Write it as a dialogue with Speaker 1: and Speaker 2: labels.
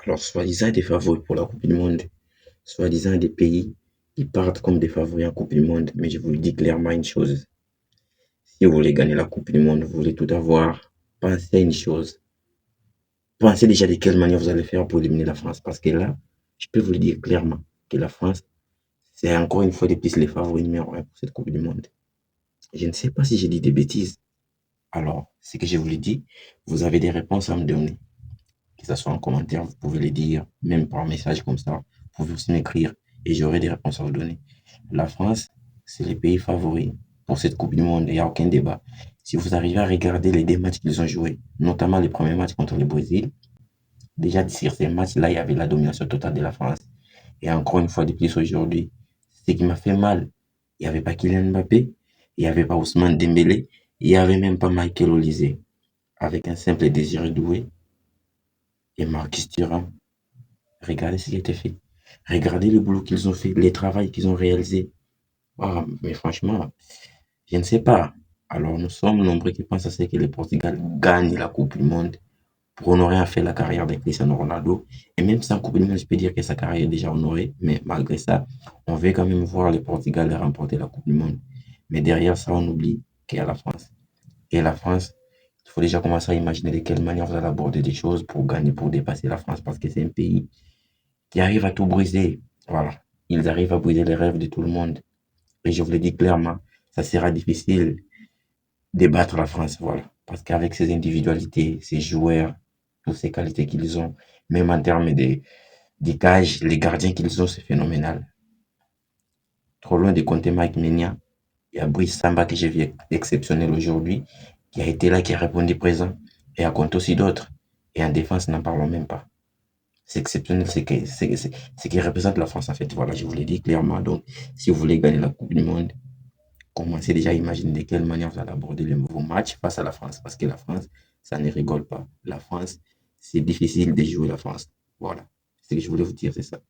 Speaker 1: Alors, soi-disant des favoris pour la Coupe du Monde, soi-disant des pays qui partent comme des favoris en Coupe du Monde, mais je vous le dis clairement une chose, si vous voulez gagner la Coupe du Monde, vous voulez tout avoir, pensez à une chose. Pensez déjà de quelle manière vous allez faire pour éliminer la France, parce que là, je peux vous le dire clairement que la France, c'est encore une fois de plus les favoris numéro un pour cette Coupe du Monde. Je ne sais pas si j'ai dit des bêtises. Alors, ce que je vous l'ai dit, vous avez des réponses à me donner. Que ce soit en commentaire, vous pouvez les dire, même par message comme ça. Vous pouvez aussi m'écrire et j'aurai des réponses à vous donner. La France, c'est le pays favori pour cette Coupe du Monde. Il n'y a aucun débat. Si vous arrivez à regarder les deux matchs qu'ils ont joués, notamment les premiers matchs contre le Brésil, déjà sur ces matchs-là, il y avait la domination totale de la France. Et encore une fois de plus aujourd'hui, ce qui m'a fait mal, il n'y avait pas Kylian Mbappé, il n'y avait pas Ousmane Dembélé, il n'y avait même pas Michael Olise. Avec un simple Désiré Doué et Marcus Thuram, regardez ce qui a été fait. Regardez le boulot qu'ils ont fait, les travaux qu'ils ont réalisés. Ah, mais franchement, je ne sais pas. Alors, nous sommes nombreux qui pensent à ce que le Portugal gagne la Coupe du Monde pour honorer en fait la carrière de Cristiano Ronaldo. Et même sans Coupe du Monde, je peux dire que sa carrière est déjà honorée. Mais malgré ça, on veut quand même voir le Portugal remporter la Coupe du Monde. Mais derrière ça, on oublie qu'il y a la France. Et la France, il faut déjà commencer à imaginer de quelle manière vous allez aborder des choses pour gagner, pour dépasser la France, parce que c'est un pays qui arrive à tout briser. Voilà. Ils arrivent à briser les rêves de tout le monde. Et je vous le dis clairement, ça sera difficile de battre la France. Voilà. Parce qu'avec ces individualités, ces joueurs, toutes ces qualités qu'ils ont, même en termes de cage, les gardiens qu'ils ont, c'est phénoménal. Trop loin de compter Mike Menia. Il y a Brice Samba que j'ai vu exceptionnel aujourd'hui, qui a été là, qui a répondu présent. Et à compte aussi d'autres. Et en défense, n'en parlons même pas. C'est exceptionnel, c'est qui représente la France en fait. Voilà, je vous l'ai dit clairement. Donc, si vous voulez gagner la Coupe du Monde, commencez déjà à imaginer de quelle manière vous allez aborder le nouveau match face à la France. Parce que la France, ça ne rigole pas. La France, c'est difficile de jouer la France. Voilà. Ce que je voulais vous dire, c'est ça.